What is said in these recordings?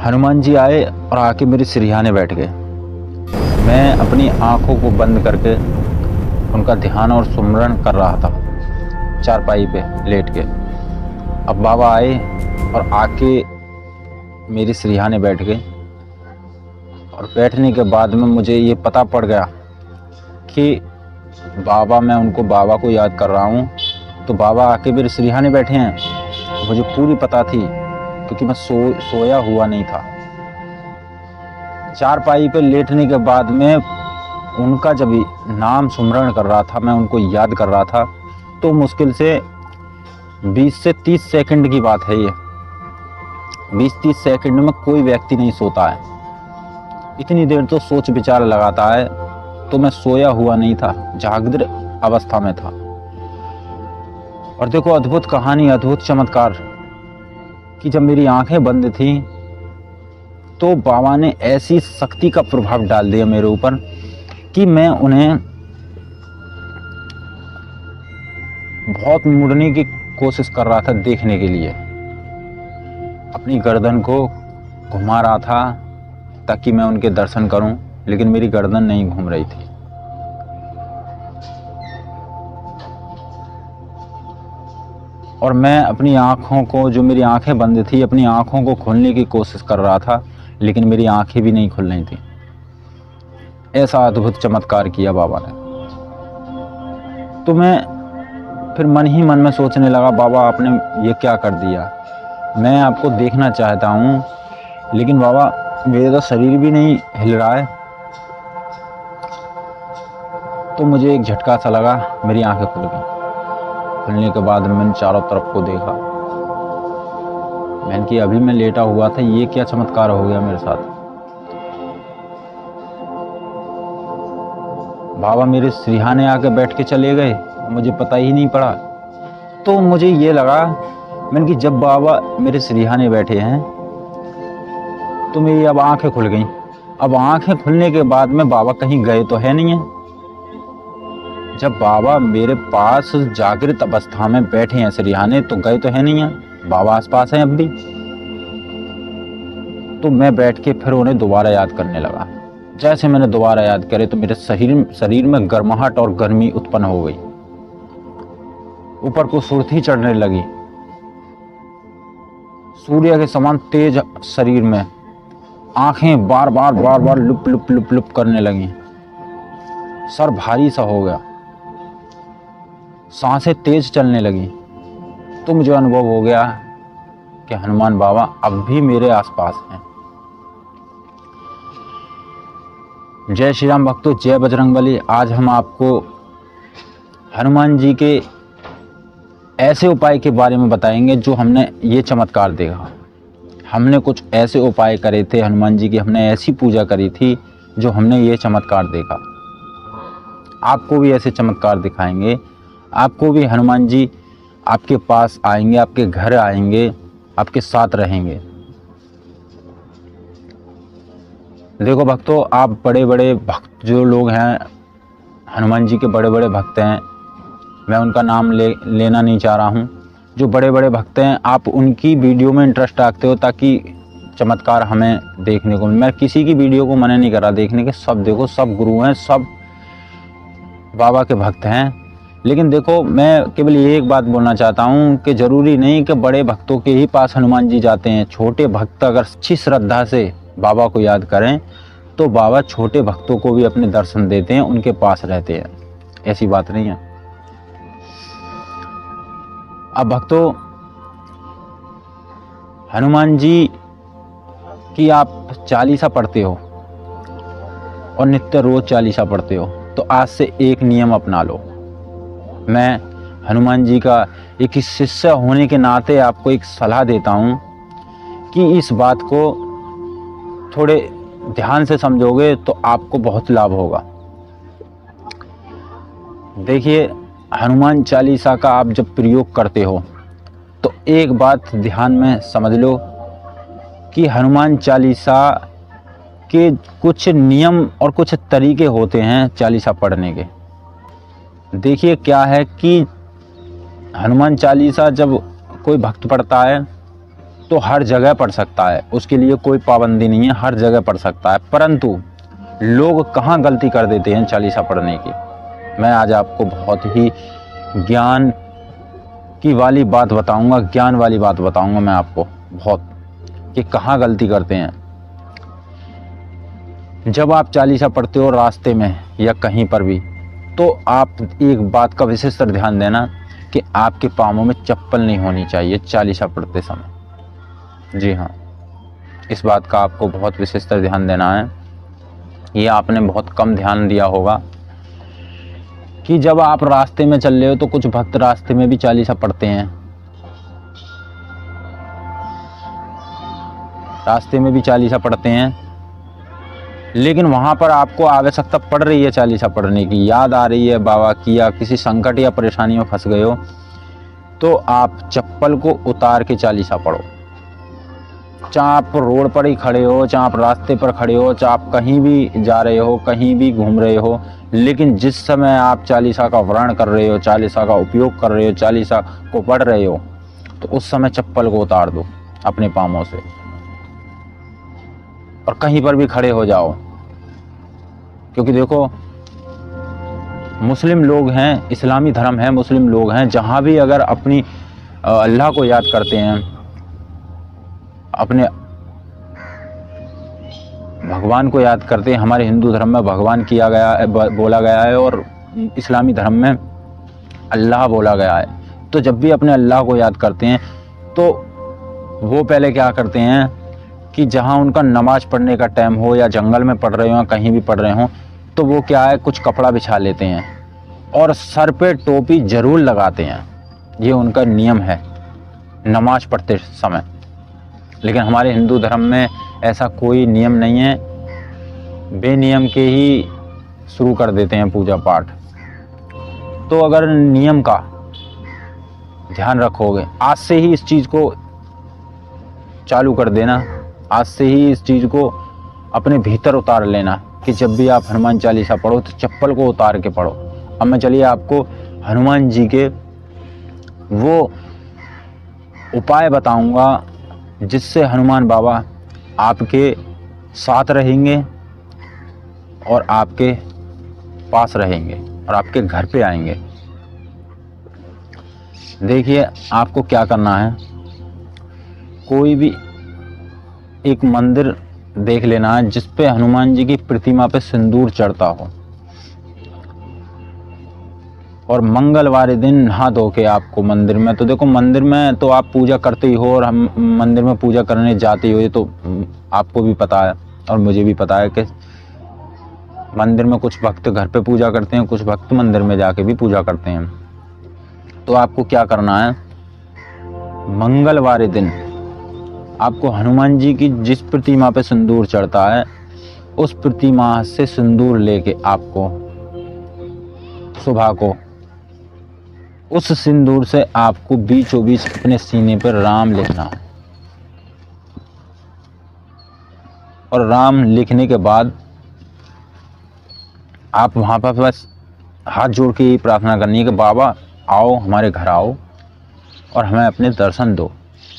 हनुमान जी आए और आके मेरे सिरहाने बैठ गए। मैं अपनी आंखों को बंद करके उनका ध्यान और सुमरन कर रहा था चारपाई पे लेट के। अब बाबा आए और आके मेरे सिरहाने बैठ गए और बैठने के बाद में मुझे ये पता पड़ गया कि मैं बाबा को याद कर रहा हूँ, तो बाबा आके मेरे सिरहाने बैठे हैं। मुझे पूरी पता थी क्योंकि मैं सोया हुआ नहीं था। चारपाई पे लेटने के बाद में उनका जब नाम सुमरण कर रहा था, मैं उनको याद कर रहा था, तो मुश्किल से 20 से 30 सेकंड की बात है ये। 20-30 सेकंड में कोई व्यक्ति नहीं सोता है, इतनी देर तो सोच विचार लगाता है। तो मैं सोया हुआ नहीं था, जागृत अवस्था में था। और देखो अद्भुत कहानी, अद्भुत चमत्कार कि जब मेरी आंखें बंद थी तो बाबा ने ऐसी शक्ति का प्रभाव डाल दिया मेरे ऊपर कि मैं उन्हें बहुत मुड़ने की कोशिश कर रहा था देखने के लिए। अपनी गर्दन को घुमा रहा था ताकि मैं उनके दर्शन करूं, लेकिन मेरी गर्दन नहीं घूम रही थी। और मैं अपनी आँखों को, जो मेरी आंखें बंद थी, अपनी आंखों को खोलने की कोशिश कर रहा था, लेकिन मेरी आंखें भी नहीं खुल रही थी। ऐसा अद्भुत चमत्कार किया बाबा ने। तो मैं फिर मन ही मन में सोचने लगा, बाबा आपने ये क्या कर दिया। मैं आपको देखना चाहता हूँ, लेकिन बाबा मेरा तो शरीर भी नहीं हिल रहा है। तो मुझे एक झटका सा लगा, मेरी आंखें खुल गई। खुलने के बाद मैंने चारों तरफ को देखा। मैंने कि अभी मैं लेटा हुआ था, ये क्या चमत्कार हो गया मेरे साथ। बाबा मेरे सिरहाने आके बैठ के चले गए, मुझे पता ही नहीं पड़ा। तो मुझे ये लगा, मैंने कि जब बाबा मेरे सिरहाने बैठे हैं तो मेरी अब आंखें खुल गई। अब आंखें खुलने के बाद में बाबा कहीं गए तो है नहीं है। जब बाबा मेरे पास जागृत अवस्था में बैठे हैं सिरहाने, तो गए तो है नहीं है, बाबा आसपास हैं अब भी। तो मैं बैठ के फिर उन्हें दोबारा याद करने लगा। जैसे मैंने दोबारा याद करे तो मेरे शरीर में गर्माहट और गर्मी उत्पन्न हो गई। ऊपर को सुर्ती चढ़ने लगी, सूर्य के समान तेज शरीर में। आंखें बार बार लुप लुप लुप लुप करने लगी। सर भारी सा हो गया, सांसें तेज चलने लगी। तो मुझे अनुभव हो गया कि हनुमान बाबा अब भी मेरे आसपास हैं। जय श्री राम भक्तों, जय बजरंगबली। आज हम आपको हनुमान जी के ऐसे उपाय के बारे में बताएंगे जो हमने ये चमत्कार देखा। हमने कुछ ऐसे उपाय करे थे हनुमान जी की, हमने ऐसी पूजा करी थी जो हमने ये चमत्कार देखा। आपको भी ऐसे चमत्कार दिखाएंगे। आपको भी हनुमान जी आपके पास आएंगे, आपके घर आएंगे, आपके साथ रहेंगे। देखो भक्तों, आप बड़े बड़े भक्त जो लोग हैं, हनुमान जी के बड़े बड़े भक्त हैं, मैं उनका नाम लेना नहीं चाह रहा हूँ। जो बड़े बड़े भक्त हैं, आप उनकी वीडियो में इंटरेस्ट रखते हो ताकि चमत्कार हमें देखने को। मैं किसी की वीडियो को मना नहीं कर रहा देखने के, सब देखो, सब गुरु हैं, सब बाबा के भक्त हैं। लेकिन देखो, मैं केवल ये एक बात बोलना चाहता हूँ कि ज़रूरी नहीं कि बड़े भक्तों के ही पास हनुमान जी जाते हैं। छोटे भक्त अगर अच्छी श्रद्धा से बाबा को याद करें तो बाबा छोटे भक्तों को भी अपने दर्शन देते हैं, उनके पास रहते हैं। ऐसी बात नहीं है। अब भक्तों, हनुमान जी की आप चालीसा पढ़ते हो और नित्य रोज चालीसा पढ़ते हो, तो आज से एक नियम अपना लो। मैं हनुमान जी का एक शिष्य होने के नाते आपको एक सलाह देता हूँ कि इस बात को थोड़े ध्यान से समझोगे तो आपको बहुत लाभ होगा। देखिए, हनुमान चालीसा का आप जब प्रयोग करते हो तो एक बात ध्यान में समझ लो कि हनुमान चालीसा के कुछ नियम और कुछ तरीके होते हैं चालीसा पढ़ने के। देखिए क्या है कि हनुमान चालीसा जब कोई भक्त पढ़ता है तो हर जगह पढ़ सकता है, उसके लिए कोई पाबंदी नहीं है, हर जगह पढ़ सकता है। परंतु लोग कहाँ गलती कर देते हैं चालीसा पढ़ने की, मैं आज आपको बहुत ही ज्ञान की वाली बात बताऊंगा, ज्ञान वाली बात बताऊंगा मैं आपको बहुत, कि कहाँ गलती करते हैं। जब आप चालीसा पढ़ते हो रास्ते में या कहीं पर भी, तो आप एक बात का विशेष ध्यान देना कि आपके पाँवों में चप्पल नहीं होनी चाहिए चालीसा पढ़ते समय। जी हाँ, इस बात का आपको बहुत विशेष ध्यान देना है। ये आपने बहुत कम ध्यान दिया होगा कि जब आप रास्ते में चल रहे हो तो कुछ भक्त रास्ते में भी चालीसा पढ़ते हैं, रास्ते में भी चालीसा पढ़ते हैं, लेकिन वहाँ पर आपको आवश्यकता पड़ रही है चालीसा पढ़ने की, याद आ रही है बाबा की, या किसी संकट या परेशानी में फंस गए हो, तो आप चप्पल को उतार के चालीसा पढ़ो। चाहे आप रोड पर ही खड़े हो, चाहे आप रास्ते पर खड़े हो, चाहे आप कहीं भी जा रहे हो, कहीं भी घूम रहे हो, लेकिन जिस समय आप चालीसा का व्रण कर रहे हो, चालीसा का उपयोग कर रहे हो, चालीसा को पढ़ रहे हो, तो उस समय चप्पल को उतार दो अपने पाँवों से और कहीं पर भी खड़े हो जाओ। क्योंकि देखो, मुस्लिम लोग हैं, इस्लामी धर्म है, मुस्लिम लोग हैं, जहाँ भी अगर अपनी अल्लाह को याद करते हैं, अपने भगवान को याद करते हैं। हमारे हिंदू धर्म में भगवान किया गया है, बोला गया है, और इस्लामी धर्म में अल्लाह बोला गया है। तो जब भी अपने अल्लाह को याद करते हैं तो वो पहले क्या करते हैं कि जहाँ उनका नमाज पढ़ने का टाइम हो, या जंगल में पढ़ रहे हो या कहीं भी पढ़ रहे हो, तो वो क्या है, कुछ कपड़ा बिछा लेते हैं और सर पे टोपी जरूर लगाते हैं। ये उनका नियम है नमाज पढ़ते समय। लेकिन हमारे हिंदू धर्म में ऐसा कोई नियम नहीं है, बेनियम के ही शुरू कर देते हैं पूजा पाठ। तो अगर नियम का ध्यान रखोगे, आज से ही इस चीज़ को चालू कर देना, आज से ही इस चीज़ को अपने भीतर उतार लेना कि जब भी आप हनुमान चालीसा पढ़ो तो चप्पल को उतार के पढ़ो। अब मैं चलिए आपको हनुमान जी के वो उपाय बताऊंगा जिससे हनुमान बाबा आपके साथ रहेंगे और आपके पास रहेंगे और आपके घर पे आएंगे। देखिए, आपको क्या करना है, कोई भी एक मंदिर देख लेना है जिस पे हनुमान जी की प्रतिमा पे सिंदूर चढ़ता हो, और मंगलवार दिन नहा धो के आपको मंदिर में, तो देखो मंदिर में तो आप पूजा करते ही हो और हम मंदिर में पूजा करने जाते ही हो, ये तो आपको भी पता है और मुझे भी पता है कि मंदिर में कुछ भक्त घर पे पूजा करते हैं, कुछ भक्त मंदिर में जाके भी पूजा करते हैं। तो आपको क्या करना है, मंगलवार दिन आपको हनुमान जी की जिस प्रतिमा पे सिंदूर चढ़ता है उस प्रतिमा से सिंदूर लेके आपको सुबह को उस सिंदूर से आपको बीचों बीच अपने सीने पर राम लिखना है। और राम लिखने के बाद आप वहाँ पर बस हाथ जोड़ के प्रार्थना करनी है कि बाबा आओ, हमारे घर आओ और हमें अपने दर्शन दो,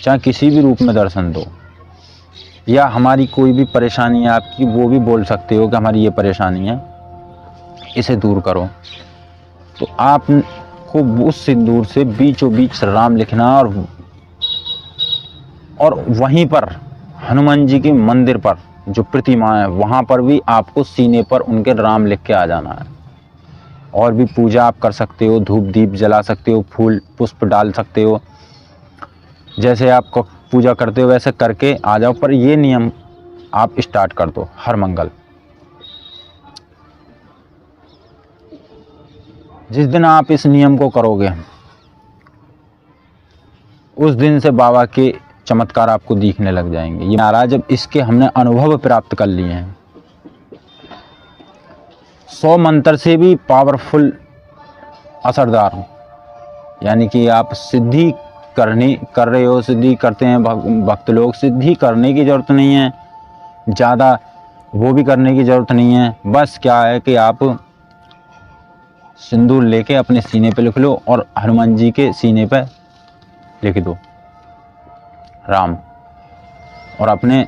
चाहे किसी भी रूप में दर्शन दो, या हमारी कोई भी परेशानी है आपकी वो भी बोल सकते हो कि हमारी ये परेशानी है, इसे दूर करो। तो आपको उस सिंदूर से बीचों बीच राम लिखना, और वहीं पर हनुमान जी के मंदिर पर जो प्रतिमा है वहाँ पर भी आपको सीने पर उनके राम लिख के आ जाना है। और भी पूजा आप कर सकते हो, धूप दीप जला सकते हो, फूल पुष्प डाल सकते हो, जैसे आप पूजा करते हो वैसे करके आ जाओ। पर ये नियम आप स्टार्ट कर दो हर मंगल। जिस दिन आप इस नियम को करोगे उस दिन से बाबा के चमत्कार आपको दिखने लग जाएंगे। ये नारा जब इसके हमने अनुभव प्राप्त कर लिए हैं, 100 मंत्र से भी पावरफुल असरदार हो, यानी कि आप सिद्धि कर रहे हो, सिद्धि करते हैं भक्त लोग, सिद्धि करने की ज़रूरत नहीं है, ज़्यादा वो भी करने की ज़रूरत नहीं है। बस क्या है कि आप सिंदूर लेके अपने सीने पे लिख लो और हनुमान जी के सीने पे लिख दो राम। और अपने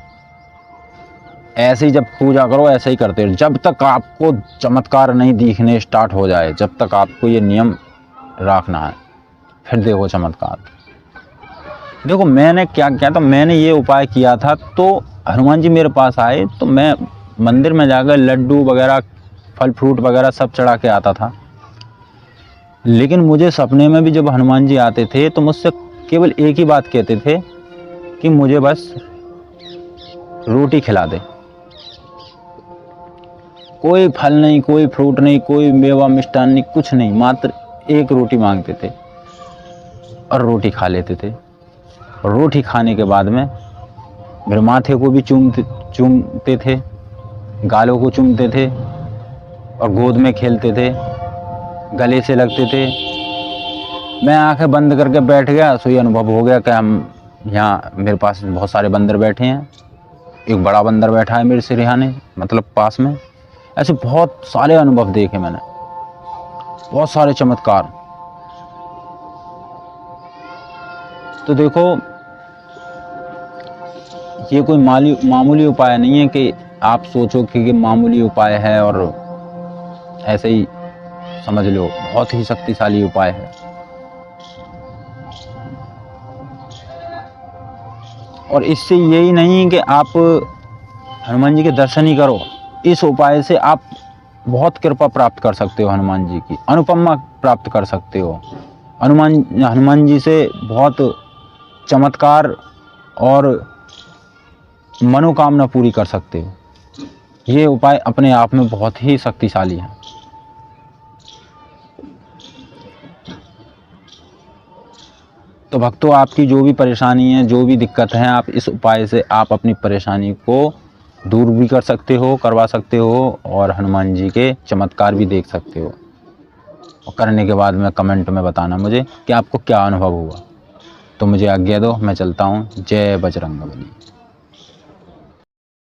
ऐसे ही जब पूजा करो ऐसे ही करते रहो, जब तक आपको चमत्कार नहीं दिखने स्टार्ट हो जाए, जब तक आपको ये नियम रखना है, फिर देखो चमत्कार। देखो मैंने क्या किया था, मैंने ये उपाय किया था, तो हनुमान जी मेरे पास आए तो मैं मंदिर में जाकर लड्डू वगैरह फल फ्रूट वगैरह सब चढ़ा के आता था। लेकिन मुझे सपने में भी जब हनुमान जी आते थे तो मुझसे केवल एक ही बात कहते थे कि मुझे बस रोटी खिला दे, कोई फल नहीं, कोई फ्रूट नहीं, कोई मेवा मिष्ठान नहीं, कुछ नहीं, मात्र एक रोटी मांगते थे और रोटी खा लेते थे। और रोटी खाने के बाद में मेरे माथे को भी चूमते थे, गालों को चूमते थे और गोद में खेलते थे, गले से लगते थे। मैं आंखें बंद करके बैठ गया, सो ये अनुभव हो गया कि हम यहाँ मेरे पास बहुत सारे बंदर बैठे हैं, एक बड़ा बंदर बैठा है मेरे सिरहाने मतलब पास में। ऐसे बहुत सारे अनुभव देखे मैंने, बहुत सारे चमत्कार। तो देखो ये कोई मामूली उपाय नहीं है कि आप सोचो कि ये मामूली उपाय है और ऐसे ही समझ लो, बहुत ही शक्तिशाली उपाय है। और इससे यही नहीं कि आप हनुमान जी के दर्शन ही करो, इस उपाय से आप बहुत कृपा प्राप्त कर सकते हो, हनुमान जी की अनुपमा प्राप्त कर सकते हो। हनुमान जी से बहुत चमत्कार और मनोकामना पूरी कर सकते हो। ये उपाय अपने आप में बहुत ही शक्तिशाली है। तो भक्तों, आपकी जो भी परेशानी है, जो भी दिक्कत है, आप इस उपाय से आप अपनी परेशानी को दूर भी कर सकते हो, करवा सकते हो और हनुमान जी के चमत्कार भी देख सकते हो। और करने के बाद में कमेंट में बताना मुझे कि आपको क्या अनुभव हुआ। तो मुझे आज्ञा दो, मैं चलता हूँ। जय बजरंगबली।